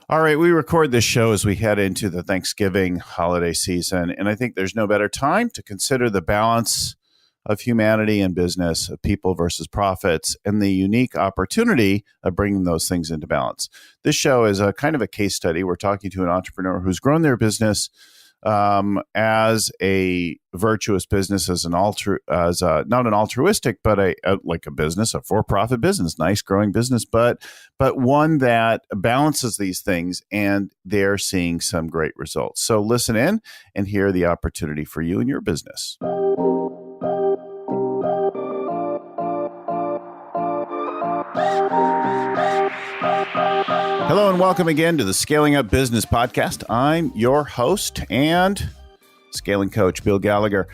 All right, we record this show as we head into the Thanksgiving holiday season, and I think there's no better time to consider the balance of humanity and business, of people versus profits, and the unique opportunity of bringing those things into balance. This show is a kind of a case study. We're talking to an entrepreneur who's grown their business as a virtuous business, as not an altruistic, but like a business, a for-profit business, nice growing business, but one that balances these things, and they're seeing some great results. So listen in and hear the opportunity for you and your business. Hello and welcome again to the Scaling Up Business Podcast. I'm your host and scaling coach, Bill Gallagher.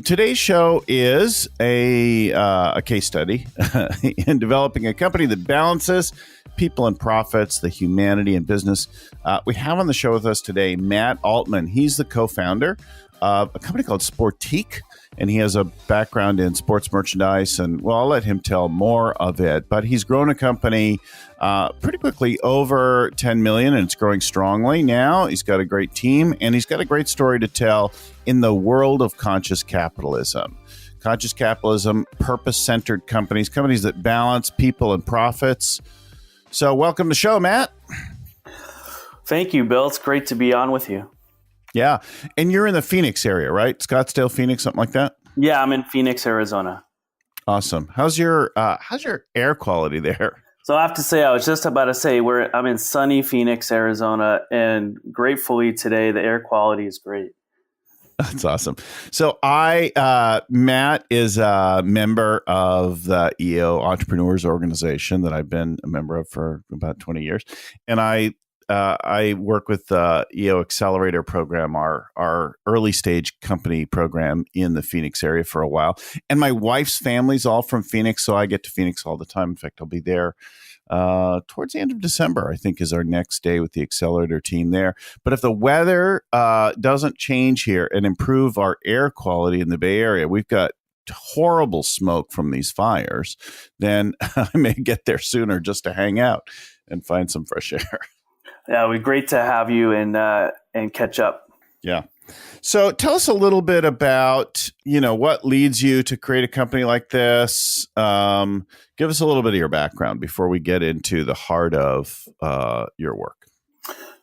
Today's show is a case study in developing a company that balances people and profits, the humanity and business. We have on the show with us today Matt Altman. He's the co-founder of a company called Sportiqe, and he has a background in sports merchandise, and well, I'll let him tell more of it, but he's grown a company pretty quickly, over 10 million, and it's growing strongly now. He's got a great team, and he's got a great story to tell in the world of conscious capitalism. Conscious capitalism, purpose-centered companies that balance people and profits. So welcome to the show, Matt. Thank you, Bill. It's great to be on with you. Yeah. And you're in the Phoenix area, right? Scottsdale, Phoenix, something like that? Yeah, I'm in Phoenix, Arizona. Awesome. How's your air quality there? So I have to say, I was just about to say I'm in sunny Phoenix, Arizona, and gratefully today the air quality is great. That's awesome. So Matt is a member of the EO Entrepreneurs Organization that I've been a member of for about 20 years. And I work with the EO Accelerator program, our early stage company program in the Phoenix area for a while. And my wife's family's all from Phoenix, so I get to Phoenix all the time. In fact, I'll be there towards the end of December, I think, is our next day with the Accelerator team there. But if the weather doesn't change here and improve our air quality in the Bay Area, we've got horrible smoke from these fires, then I may get there sooner just to hang out and find some fresh air. Yeah, it would be great to have you and catch up. Yeah. So tell us a little bit about, what leads you to create a company like this. Give us a little bit of your background before we get into the heart of your work.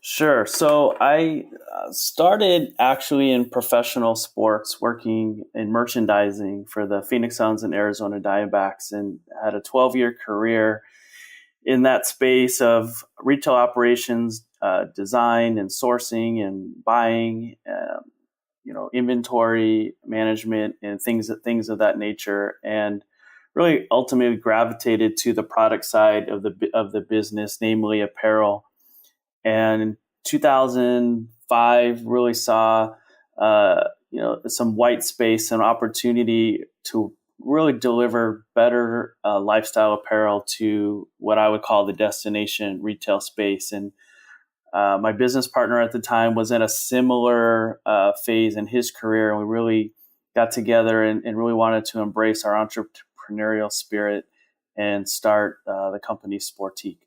Sure. So I started actually in professional sports, working in merchandising for the Phoenix Suns and Arizona Diamondbacks, and had a 12-year career in that space of retail operations, design and sourcing and buying, inventory management and things of that nature, and really ultimately gravitated to the product side of the business, namely apparel. And in 2005, really saw some white space and opportunity to really deliver better lifestyle apparel to what I would call the destination retail space. And my business partner at the time was in a similar phase in his career, and we really got together and really wanted to embrace our entrepreneurial spirit and start the company Sportiqe.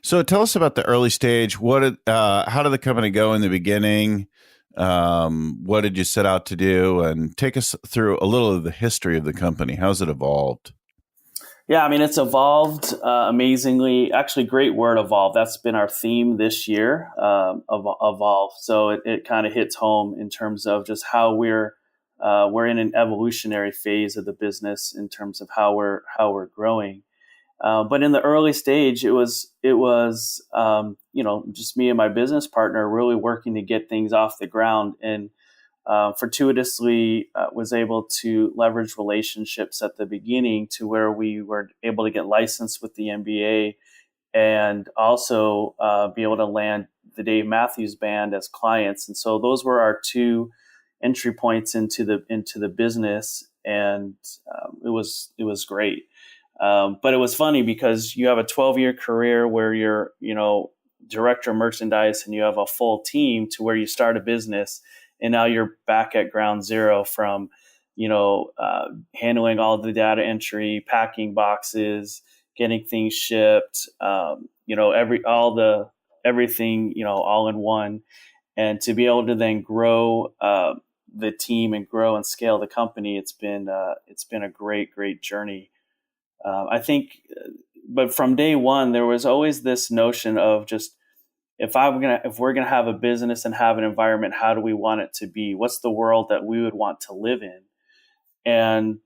So tell us about the early stage. How did the company go in the beginning? What did you set out to do? And take us through a little of the history of the company. How's it evolved? Yeah, I mean, it's evolved amazingly. Actually, great word, evolve. That's been our theme this year, evolve. So it kind of hits home in terms of just how we're in an evolutionary phase of the business in terms of how we're growing. But in the early stage, it was just me and my business partner really working to get things off the ground, and fortuitously was able to leverage relationships at the beginning to where we were able to get licensed with the NBA, and also be able to land the Dave Matthews Band as clients. And so those were our two entry points into the business, and it was great. But it was funny because you have a 12-year career where you're, director of merchandise and you have a full team to where you start a business, and now you're back at ground zero from, handling all the data entry, packing boxes, getting things shipped, everything, all in one, and to be able to then grow the team and grow and scale the company. It's been a great journey. I think, but from day one, there was always this notion of just, if we're gonna have a business and have an environment, how do we want it to be? What's the world that we would want to live in? And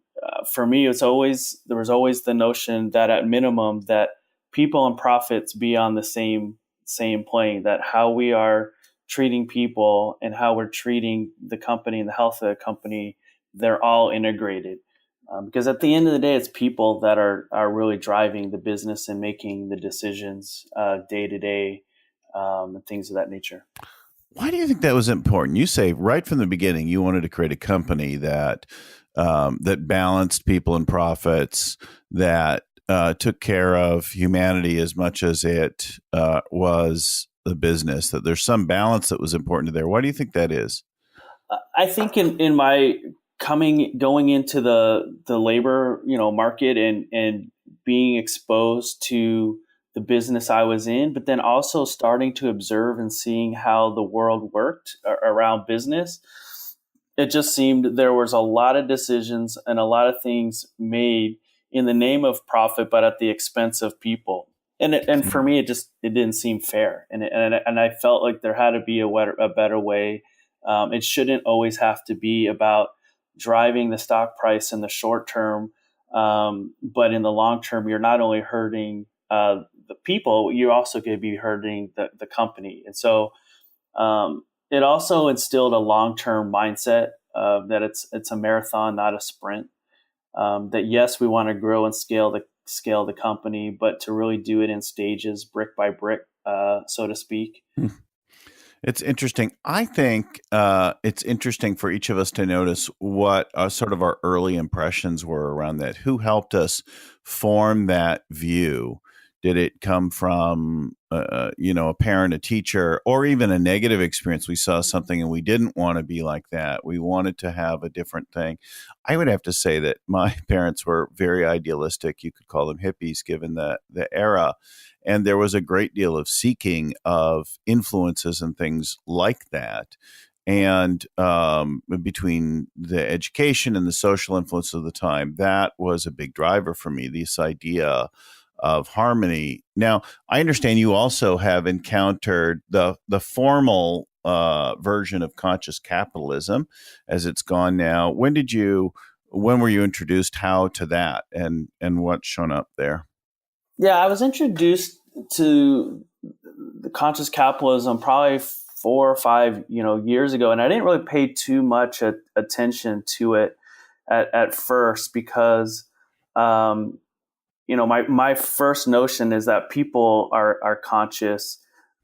for me, there was always the notion that at minimum that people and profits be on the same plane. That how we are treating people and how we're treating the company and the health of the company, they're all integrated. Because at the end of the day, it's people that are really driving the business and making the decisions day to day, and things of that nature. Why do you think that was important? You say right from the beginning you wanted to create a company that that balanced people and profits, that took care of humanity as much as it was the business. That there's some balance that was important to there. Why do you think that is? I think in my going into the labor market and being exposed to the business I was in, but then also starting to observe and seeing how the world worked around business, it just seemed there was a lot of decisions and a lot of things made in the name of profit, but at the expense of people. And for me, it didn't seem fair, and I felt like there had to be a better way. It shouldn't always have to be about driving the stock price in the short term, but in the long term, you're not only hurting the people, you're also going to be hurting the company. And so it also instilled a long-term mindset that it's a marathon, not a sprint. That yes, we want to grow and scale the company, but to really do it in stages, brick by brick, so to speak. It's interesting. I think it's interesting for each of us to notice what sort of our early impressions were around that. Who helped us form that view? Did it come from, a parent, a teacher, or even a negative experience? We saw something and we didn't want to be like that. We wanted to have a different thing. I would have to say that my parents were very idealistic. You could call them hippies, given the era. And there was a great deal of seeking of influences and things like that. And between the education and the social influence of the time, that was a big driver for me, this idea of harmony. Now, I understand you also have encountered the formal version of conscious capitalism as it's gone now. When were you introduced to that, and what's shown up there? Yeah, I was introduced to the conscious capitalism probably 4 or 5 years ago, and I didn't really pay too much attention to it at first because my first notion is that people are conscious,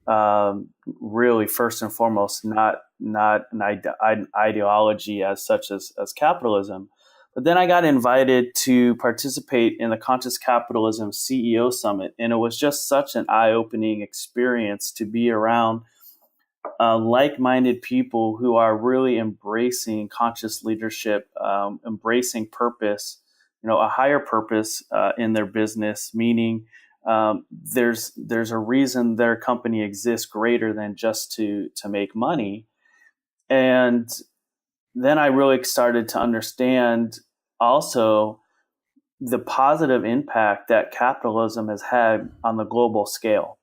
really first and foremost, not an ideology as such as capitalism. But then I got invited to participate in the Conscious Capitalism CEO Summit, and it was just such an eye-opening experience to be around like-minded people who are really embracing conscious leadership, embracing purpose, a higher purpose in their business, meaning there's a reason their company exists greater than just to make money. And then I really started to understand also the positive impact that capitalism has had on the global scale.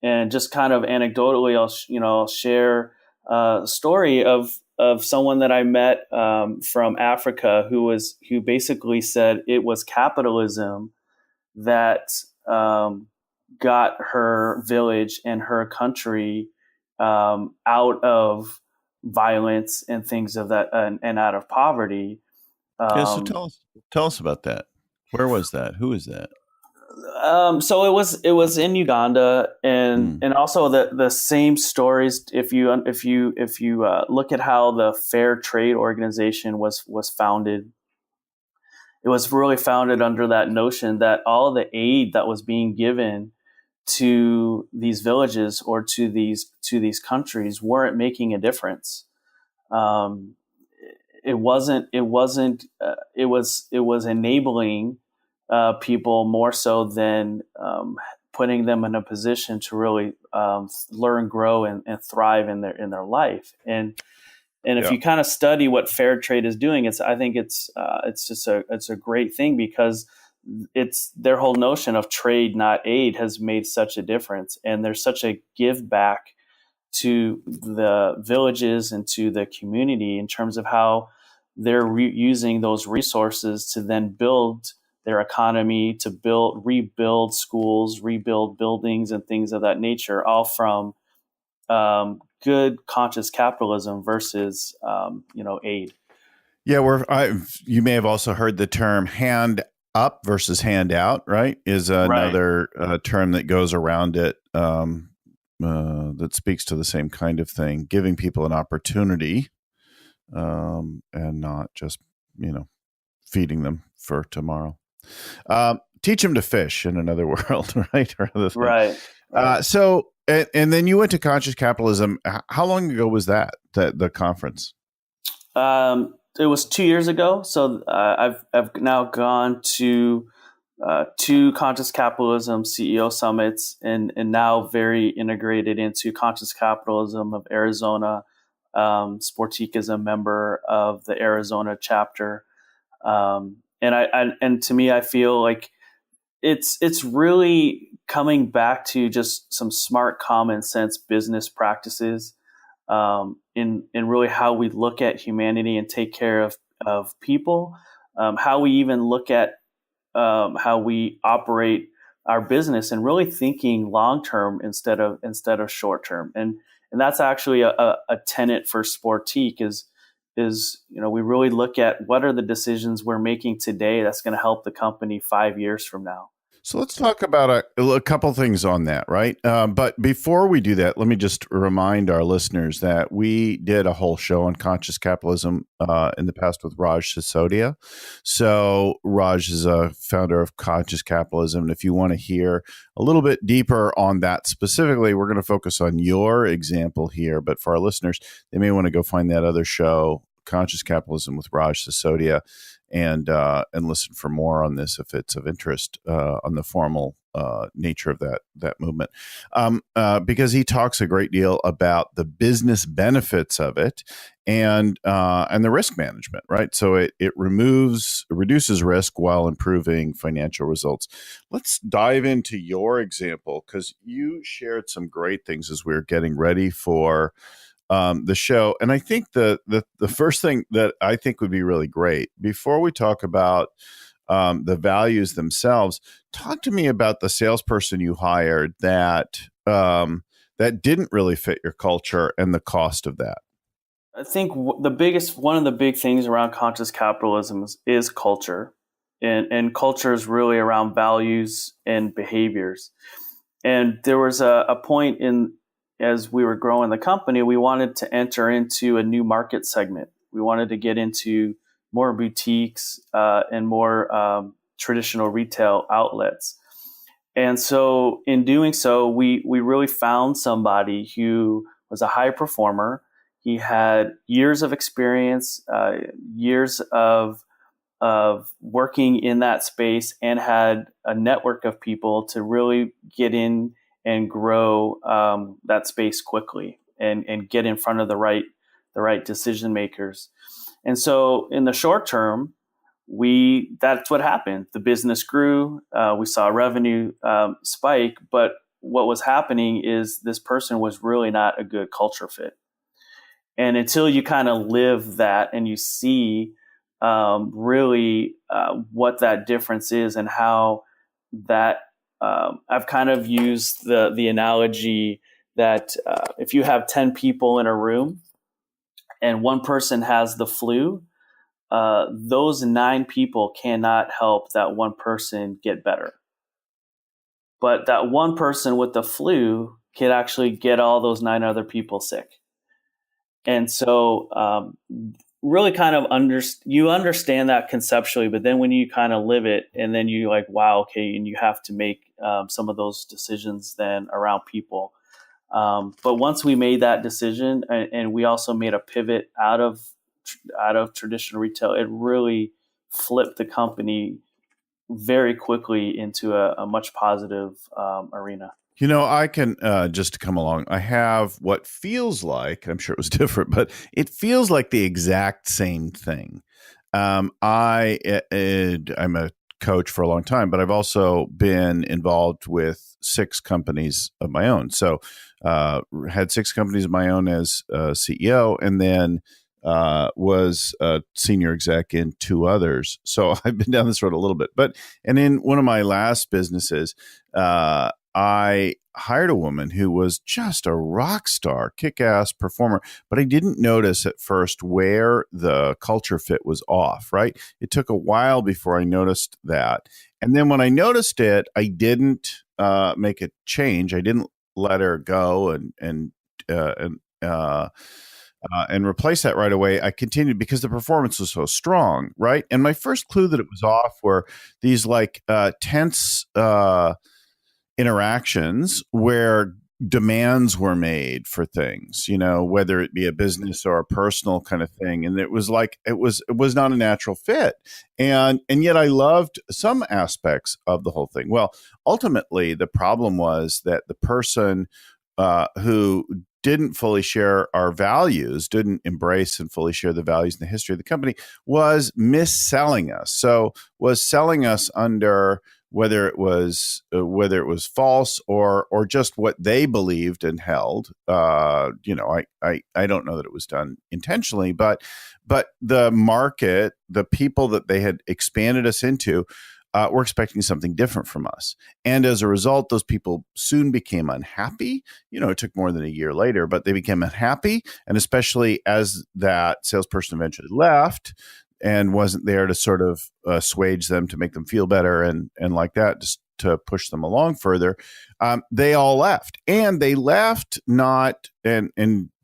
And just kind of anecdotally, I'll share a story of someone that I met from Africa who basically said it was capitalism that got her village and her country out of violence and things of that, and out of poverty. So tell us about that. Where was that? Who is that? So it was in Uganda, and also the same stories. If you look at how the Fair Trade Organization was founded, it was really founded under that notion that all the aid that was being given to these villages or to these countries weren't making a difference. It was enabling people more so than putting them in a position to really learn, grow, and thrive in their life. And if Yeah. you kind of study what fair trade is doing, I think it's a great thing, because it's their whole notion of trade, not aid, has made such a difference. And there's such a give back to the villages and to the community in terms of how they're using those resources to then build their economy, to rebuild schools, rebuild buildings, and things of that nature, all from good conscious capitalism versus aid. Yeah, you may have also heard the term hand up versus hand out, right? Is another term that goes around it, that speaks to the same kind of thing, giving people an opportunity, and not just, feeding them for tomorrow. Teach them to fish, in another world, right? Or other thing. Right. So, and then you went to Conscious Capitalism. How long ago was the conference? It was 2 years ago. So I've now gone to 2 Conscious Capitalism CEO summits, and now very integrated into Conscious Capitalism of Arizona. Sportiqe is a member of the Arizona chapter, and to me, I feel like it's really coming back to just some smart, common sense business practices, in really how we look at humanity and take care of people, how we even look at how we operate our business, and really thinking long term instead of short term. And that's actually a tenet for Sportiqe is we really look at what are the decisions we're making today that's going to help the company 5 years from now. So let's talk about a couple things on that, right? But before we do that, let me just remind our listeners that we did a whole show on conscious capitalism in the past with Raj Sisodia. So Raj is a founder of Conscious Capitalism. And if you want to hear a little bit deeper on that specifically, we're going to focus on your example here. But for our listeners, they may want to go find that other show, Conscious Capitalism with Raj Sisodia, and listen for more on this if it's of interest, on the formal nature of that movement, because he talks a great deal about the business benefits of it and the risk management, right? So it reduces risk while improving financial results. Let's dive into your example, because you shared some great things as we were getting ready for the show. And I think the first thing that I think would be really great, before we talk about the values themselves, talk to me about the salesperson you hired that didn't really fit your culture and the cost of that. I think one of the big things around conscious capitalism is culture, and culture is really around values and behaviors. And there was a point as we were growing the company, we wanted to enter into a new market segment. We wanted to get into more boutiques and more traditional retail outlets. And so in doing so, we really found somebody who was a high performer. He had years of experience, years of working in that space, and had a network of people to really get in and grow that space quickly, and get in front of the right decision makers. And so in the short term, that's what happened. The business grew. We saw revenue spike, but what was happening is this person was really not a good culture fit. And until you kind of live that and you see really what that difference is, and how that I've kind of used the analogy that if you have 10 people in a room and one person has the flu, those 9 people cannot help that one person get better. But that one person with the flu can actually get all those 9 other people sick. And so really kind of you understand that conceptually, but then when you kind of live it, and then you like, wow, okay, and you have to make some of those decisions then around people. But once we made that decision, and we also made a pivot out of traditional retail, it really flipped the company very quickly into a much positive arena. I can just to come along. I have what feels like, I'm sure it was different, but it feels like the exact same thing. I'm a coach for a long time, but I've also been involved with 6 companies of my own. So had 6 companies of my own as CEO, and then was a senior exec in 2 others. So I've been down this road a little bit. And in one of my last businesses, I hired a woman who was just a rock star, kick-ass performer, but I didn't notice at first where the culture fit was off, right? It took a while before I noticed that. And then when I noticed it, I didn't make a change. I didn't let her go and replace that right away. I continued because the performance was so strong, right? And my first clue that it was off were these tense interactions where demands were made for things, whether it be a business or a personal kind of thing. And it was not a natural fit. And yet I loved some aspects of the whole thing. Well, ultimately the problem was that the person who didn't fully share our values, didn't embrace and fully share the values and the history of the company, was mis-selling us. So was selling us under whether it was false or just what they believed and held. I don't know that it was done intentionally, but the market, the people that they had expanded us into, were expecting something different from us. And as a result, those people soon became unhappy. It took more than a year later, but they became unhappy. And especially as that salesperson eventually left and wasn't there to sort of assuage them, to make them feel better and like that, just to push them along further, they all left. And they left not, and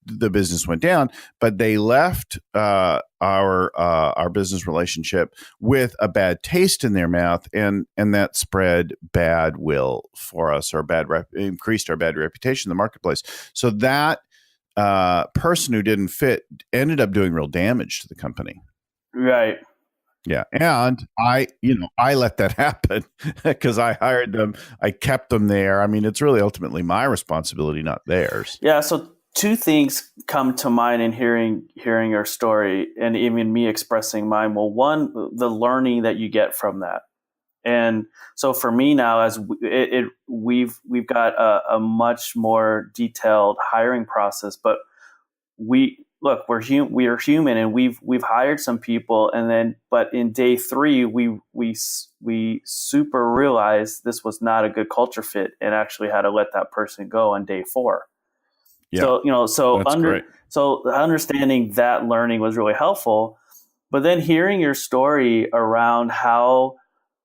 the business went down, but they left our business relationship with a bad taste in their mouth, and that spread bad will for us, or increased our bad reputation in the marketplace. So that person who didn't fit ended up doing real damage to the company. Right. Yeah. And I let that happen because I hired them. I kept them there. I mean, it's really ultimately my responsibility, not theirs. Yeah. So 2 things come to mind in hearing your story, and even me expressing mine. Well, one, the learning that you get from that. And so for me now, as we've got a much more detailed hiring process, but we are human, and we've hired some people, but in day 3 we super realized this was not a good culture fit, and actually had to let that person go on day 4. Yeah. So great. So understanding that learning was really helpful. But then hearing your story around how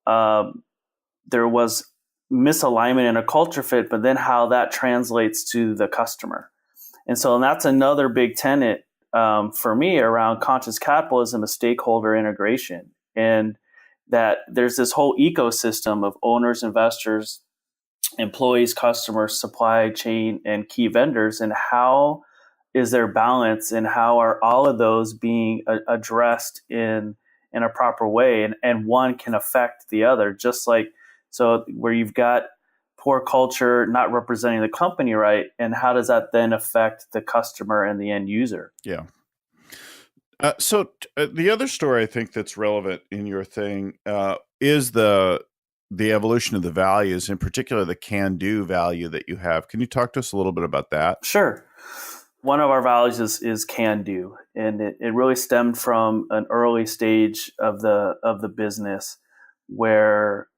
there was misalignment in a culture fit, but then how that translates to the customer. And that's another big tenet for me around conscious capitalism, is stakeholder integration. And that there's this whole ecosystem of owners, investors, employees, customers, supply chain, and key vendors. And how is there balance, and how are all of those being addressed in a proper way? And one can affect the other, just like, so where you've got poor culture not representing the company right, and how does that then affect the customer and the end user? Yeah. So the other story I think that's relevant in your thing is the evolution of the values, in particular the can-do value that you have. Can you talk to us a little bit about that? Sure. One of our values is can do, and it really stemmed from an early stage of the business where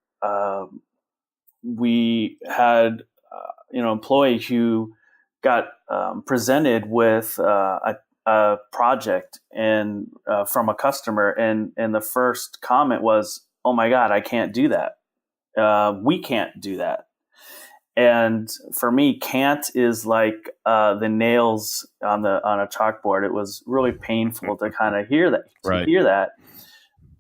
we had employee who got presented with a project and from a customer, and the first comment was, "Oh my God, I can't do that. We can't do that." And for me, can't is like the nails on a chalkboard. It was really painful to kind of hear that. Right.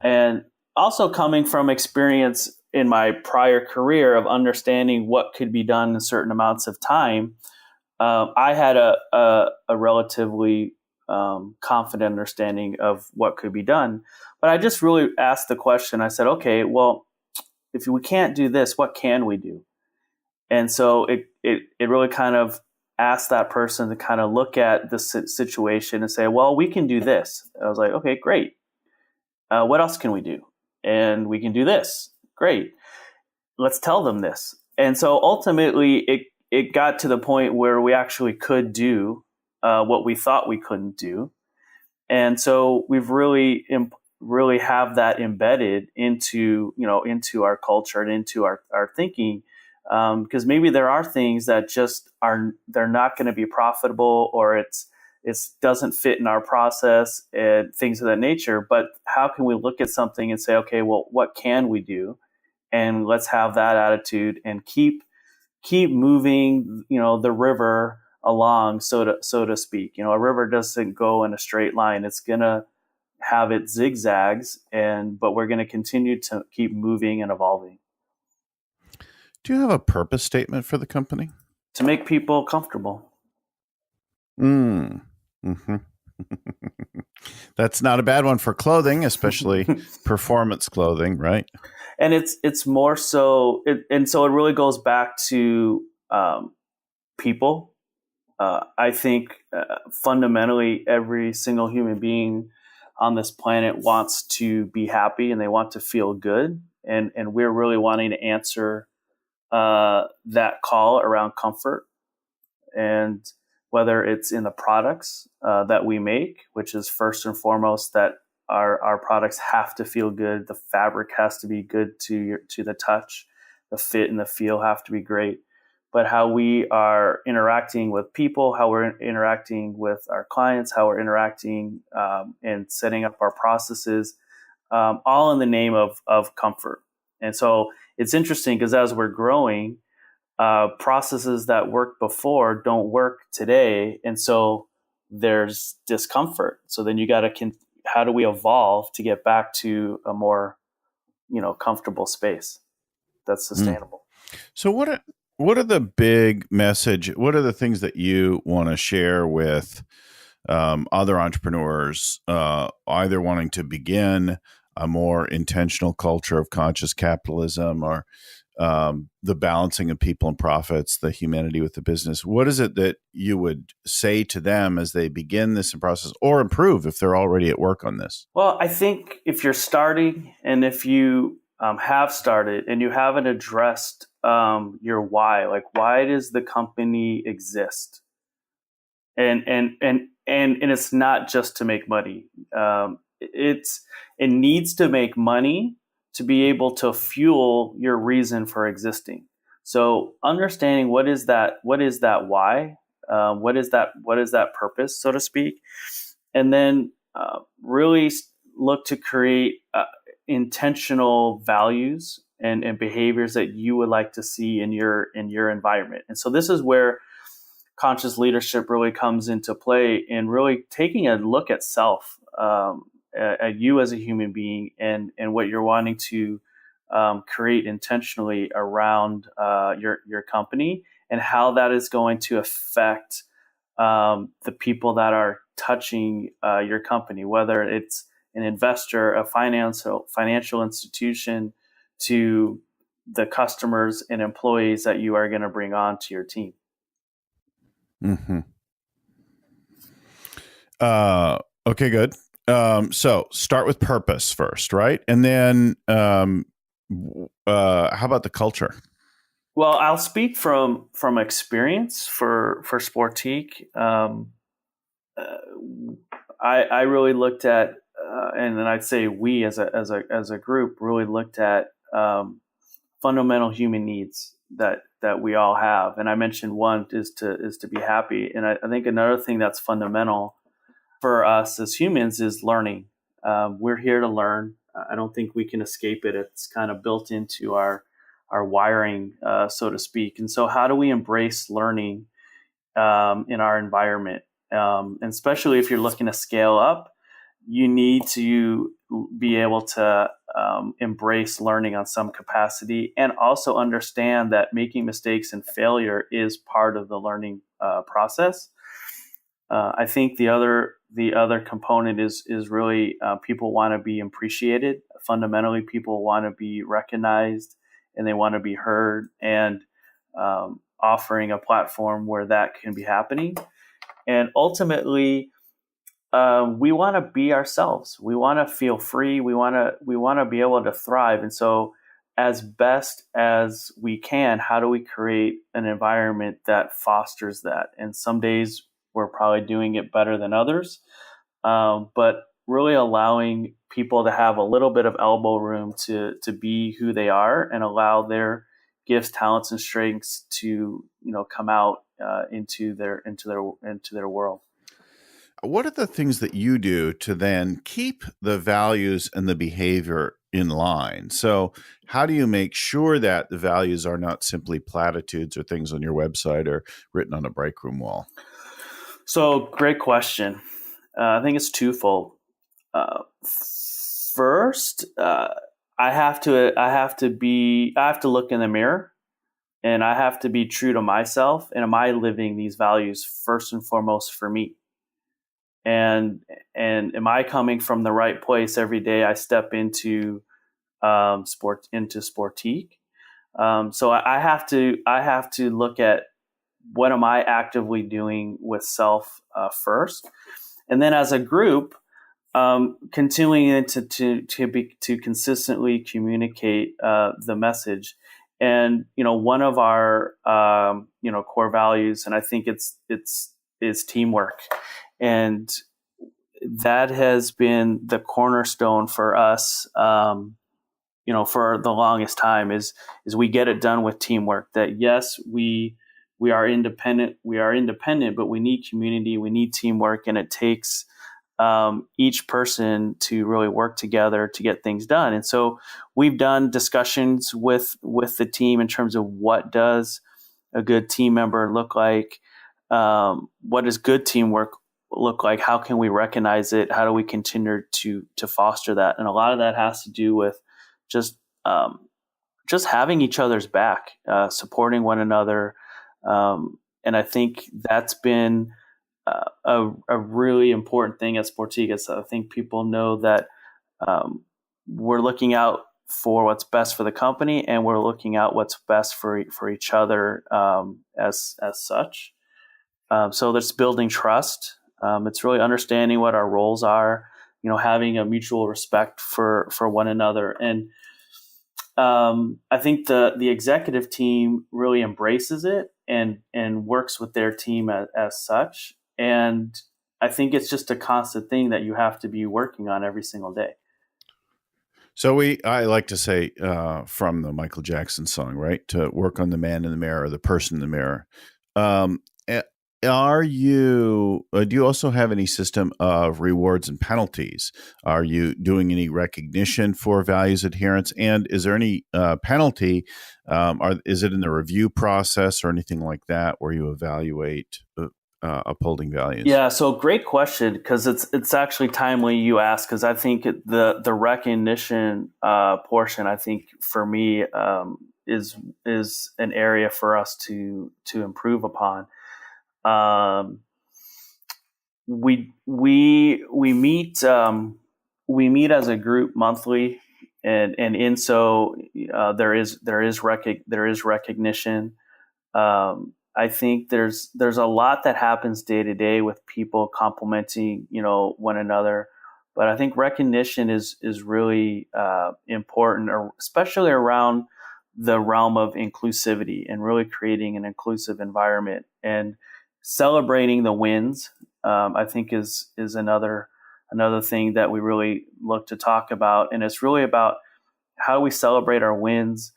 And also coming from experience in my prior career of understanding what could be done in certain amounts of time, I had a relatively confident understanding of what could be done. But I just really asked the question. I said, okay, well, if we can't do this, what can we do? And so it really kind of asked that person to kind of look at the situation and say, well, we can do this. I was like, okay, great. What else can we do? And we can do this. Great. Let's tell them this. And so ultimately it got to the point where we actually could do what we thought we couldn't do. And so we've really have that embedded into our culture and into our thinking, because maybe there are things that just they're not going to be profitable, or it doesn't fit in our process and things of that nature. But how can we look at something and say, okay, well, what can we do? And let's have that attitude and keep moving, the river along, so to speak. A river doesn't go in a straight line. It's gonna have its zigzags, but we're going to continue to keep moving and evolving. Do you have a purpose statement for the company? To make people comfortable. Mm-hmm. That's not a bad one for clothing, especially performance clothing, right? And it's more so, and so it really goes back to people. I think fundamentally every single human being on this planet wants to be happy and they want to feel good. And we're really wanting to answer that call around comfort. And whether it's in the products that we make, which is first and foremost that our products have to feel good. The fabric has to be good to the touch. The fit and the feel have to be great. But how we are interacting with people, how we're interacting with our clients, how we're interacting and setting up our processes, all in the name of comfort. And so it's interesting because as we're growing, processes that worked before don't work today. And so there's discomfort. So then you got to, how do we evolve to get back to a more, comfortable space that's sustainable? So what are the big message? What are the things that you want to share with other entrepreneurs, either wanting to begin a more intentional culture of conscious capitalism, or the balancing of people and profits, the humanity with the business? What is it that you would say to them as they begin this process, or improve if they're already at work on this? Well, I think if you're starting, and if you have started and you haven't addressed your why, like why does the company exist? And it's not just to make money. It needs to make money to be able to fuel your reason for existing. So understanding what is that why, what is that purpose, so to speak, and then really look to create intentional values and behaviors that you would like to see in your environment. And so this is where conscious leadership really comes into play, in really taking a look at self, at you as a human being, and what you're wanting to create intentionally around your company, and how that is going to affect the people that are touching your company, whether it's an investor, a financial institution, to the customers and employees that you are going to bring on to your team. Mm-hmm. Okay, good. So start with purpose first, right? And then how about the culture? Well, I'll speak from experience for Sportiqe. I really looked at, and then I'd say we as a group really looked at fundamental human needs that we all have. And I mentioned one is to be happy. And I think another thing that's fundamental for us as humans is learning. We're here to learn. I don't think we can escape it. It's kind of built into our wiring, so to speak. And so how do we embrace learning in our environment? And especially if you're looking to scale up, you need to be able to embrace learning on some capacity, and also understand that making mistakes and failure is part of the learning process. I think the other component is really people want to be appreciated. Fundamentally, people want to be recognized and they want to be heard, and offering a platform where that can be happening. And ultimately, we want to be ourselves. We want to feel free. We want to be able to thrive. And so, as best as we can, how do we create an environment that fosters that? And some days we're probably doing it better than others, but really allowing people to have a little bit of elbow room to be who they are and allow their gifts, talents, and strengths to come out into their world. What are the things that you do to then keep the values and the behavior in line? So how do you make sure that the values are not simply platitudes or things on your website or written on a break room wall? So great question. I think it's twofold. First, I have to look in the mirror, and I have to be true to myself. And am I living these values first and foremost for me? And am I coming from the right place every day I step into Sportiqe? So I have to look at what am I actively doing with self first, and then as a group, continuing to consistently communicate the message. And one of our core values, and I think it's teamwork. And that has been the cornerstone for us, for the longest time is we get it done with teamwork. That yes, we are independent, but we need community, we need teamwork, and it takes each person to really work together to get things done. And so we've done discussions with the team in terms of what does a good team member look like, what does good teamwork look like, how can we recognize it, how do we continue to foster that. And a lot of that has to do with just having each other's back, supporting one another, and I think that's been a really important thing at Sportiqe. So I think people know that we're looking out for what's best for the company, and we're looking out what's best for each other as such. So that's building trust. It's really understanding what our roles are, having a mutual respect for one another. And I think the executive team really embraces it and works with their team as such. And I think it's just a constant thing that you have to be working on every single day. So I like to say from the Michael Jackson song, right? To work on the man in the mirror, the person in the mirror. Do you also have any system of rewards and penalties? Are you doing any recognition for values adherence? And is there any penalty? Is it in the review process or anything like that where you evaluate upholding values? Yeah, so great question, because it's actually timely you ask, because I think the recognition portion, I think for me is an area for us to improve upon. We meet as a group monthly, and so there is recognition. I think there's a lot that happens day to day with people complimenting one another, but I think recognition is really important, especially around the realm of inclusivity and really creating an inclusive environment and celebrating the wins. I think is another thing that we really look to talk about, and it's really about how do we celebrate our wins.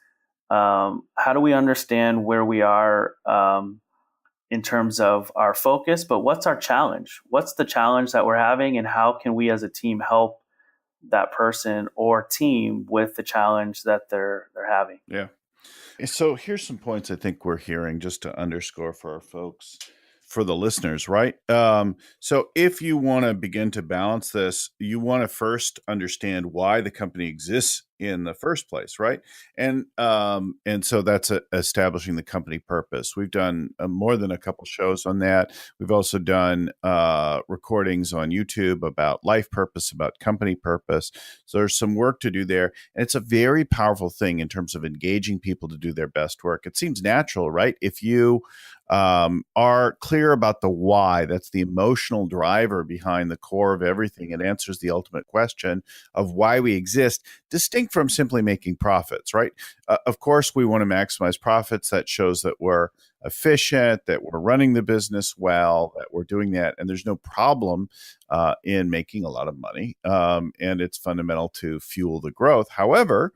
How do we understand where we are in terms of our focus, but what's our challenge? What's the challenge that we're having, and how can we as a team help that person or team with the challenge that they're having? Yeah. So here's some points I think we're hearing just to underscore for our folks, for the listeners, right? So if you want to begin to balance this, you want to first understand why the company exists in the first place, right? And so that's establishing the company purpose. We've done more than a couple shows on that. We've also done recordings on YouTube about life purpose, about company purpose. So there's some work to do there, and it's a very powerful thing in terms of engaging people to do their best work. It seems natural, right? If you are clear about the why, that's the emotional driver behind the core of everything. It answers the ultimate question of why we exist, distinct from simply making profits, right? Of course, we want to maximize profits. That shows that we're efficient, that we're running the business well, that we're doing that. And there's no problem in making a lot of money. And it's fundamental to fuel the growth. However,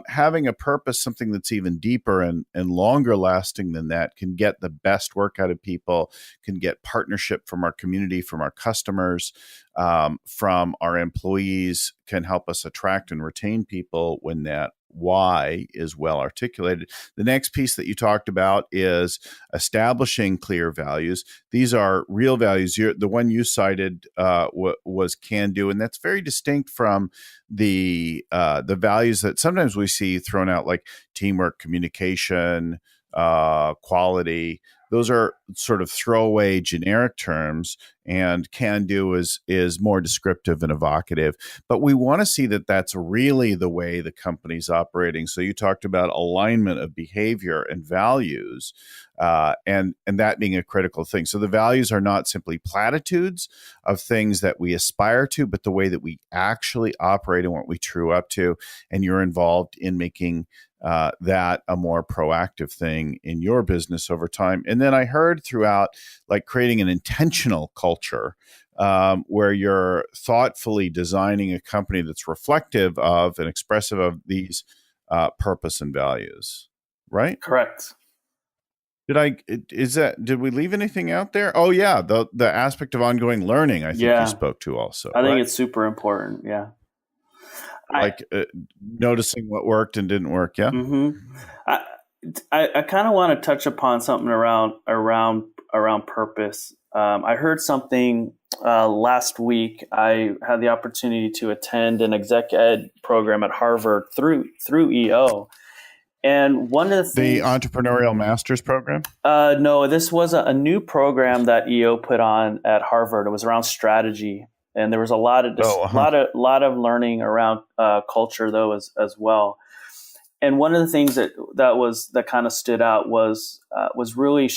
having a purpose, something that's even deeper and longer lasting than that, can get the best work out of people, can get partnership from our community, from our customers, from our employees, can help us attract and retain people when that why is well articulated. The next piece that you talked about is establishing clear values. These are real values. The one you cited was can do, and that's very distinct from the values that sometimes we see thrown out, like teamwork, communication, quality. Those are sort of throwaway generic terms, and can do is more descriptive and evocative. But we want to see that that's really the way the company's operating. So you talked about alignment of behavior and values, and that being a critical thing. So the values are not simply platitudes of things that we aspire to, but the way that we actually operate and what we true up to. And you're involved in making that a more proactive thing in your business over time. And then I heard throughout, like creating an intentional culture where you're thoughtfully designing a company that's reflective of and expressive of these purpose and values, right? Correct. Did we leave anything out there? Oh yeah, the aspect of ongoing learning, I think you spoke to also. I think it's super important. Yeah. Like noticing what worked and didn't work. Yeah. Mm-hmm. I kind of want to touch upon something around purpose. I heard something last week. I had the opportunity to attend an exec ed program at Harvard through EO. And one of the things, the Entrepreneurial Masters program? No, this was a new program that EO put on at Harvard. It was around strategy. And there was a lot of lot of learning around culture, though, as well. And one of the things that kind of stood out was really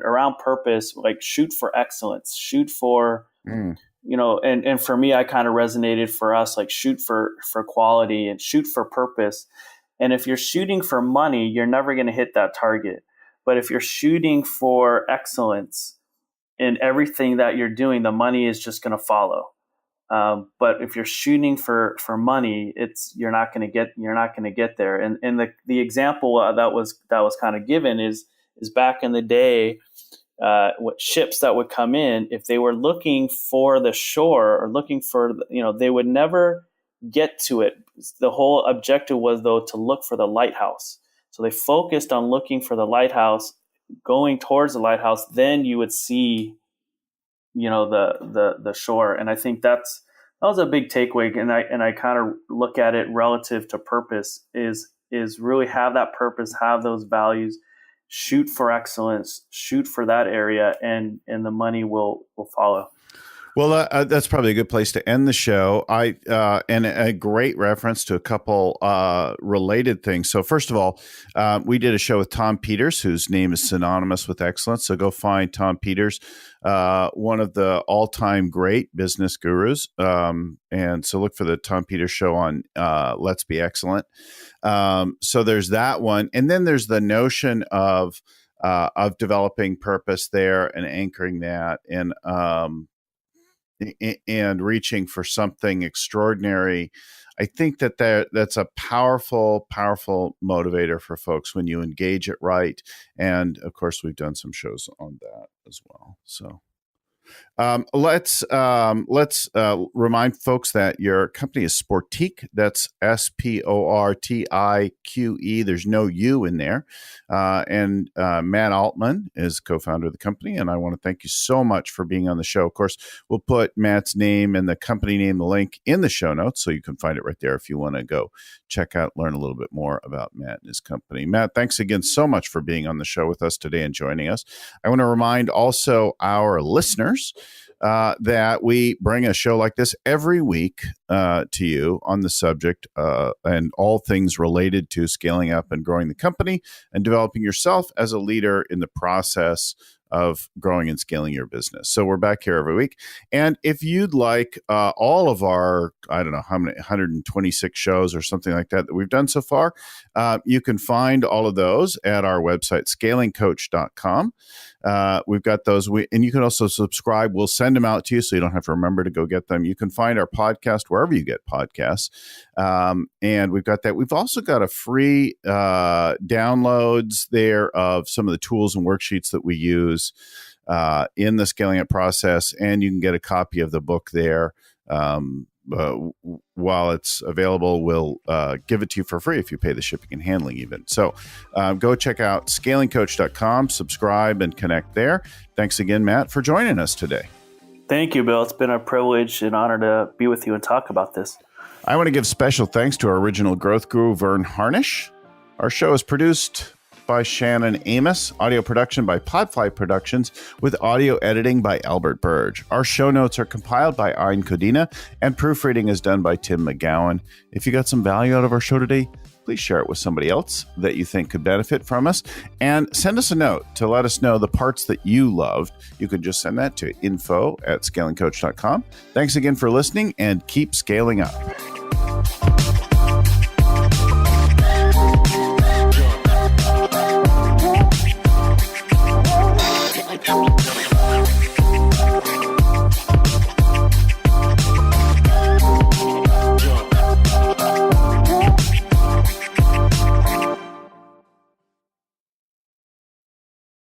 around purpose, like shoot for excellence, shoot for and for me, I kind of resonated for us, like shoot for quality and shoot for purpose. And if you're shooting for money, you're never going to hit that target. But if you're shooting for excellence in everything that you're doing, the money is just going to follow. But if you're shooting for money, you're not going to get there. And the example that was kind of given is back in the day, what ships that would come in, if they were looking for the shore or looking for, they would never get to it. The whole objective was, though, to look for the lighthouse. So they focused on looking for the lighthouse, going towards the lighthouse. Then you would see, the shore. And I think that was a big takeaway. And I kind of look at it relative to purpose is really have that purpose, have those values, shoot for excellence, shoot for that area, and the money will follow. Well, that's probably a good place to end the show. And a great reference to a couple related things. So first of all, we did a show with Tom Peters, whose name is synonymous with excellence. So go find Tom Peters, one of the all-time great business gurus. And so look for the Tom Peters show on Let's Be Excellent. So there's that one. And then there's the notion of developing purpose there and anchoring that and reaching for something extraordinary. I think that's a powerful motivator for folks when you engage it right. And of course, we've done some shows on that as well. So Let's remind folks that your company is Sportiqe. That's Sportiqe. There's no U in there. And Matt Altman is co-founder of the company, and I want to thank you so much for being on the show. Of course, we'll put Matt's name and the company name, the link in the show notes, so you can find it right there if you want to go check out, learn a little bit more about Matt and his company. Matt, thanks again so much for being on the show with us today and joining us. I want to remind also our listeners that we bring a show like this every week to you on the subject and all things related to scaling up and growing the company and developing yourself as a leader in the process of growing and scaling your business. So we're back here every week. And if you'd like all of our, I don't know how many, 126 shows or something like that we've done so far, you can find all of those at our website, scalingcoach.com. We've got those. And you can also subscribe. We'll send them out to you so you don't have to remember to go get them. You can find our podcast wherever you get podcasts. And we've got that. We've also got a free downloads there of some of the tools and worksheets that we use in the scaling up process. And you can get a copy of the book there. While it's available, we'll give it to you for free if you pay the shipping and handling even. So go check out scalingcoach.com, subscribe, and connect there. Thanks again, Matt, for joining us today. Thank you, Bill. It's been a privilege and honor to be with you and talk about this. I want to give special thanks to our original growth guru, Vern Harnish. Our show is produced by Shannon Amos, audio production by Podfly Productions, with audio editing by Albert Burge. Our show notes are compiled by Ayn Codina, and proofreading is done by Tim McGowan. If you got some value out of our show today, please share it with somebody else that you think could benefit from us, and send us a note to let us know the parts that you loved. You can just send that to info@scalingcoach.com. Thanks again for listening, and keep scaling up.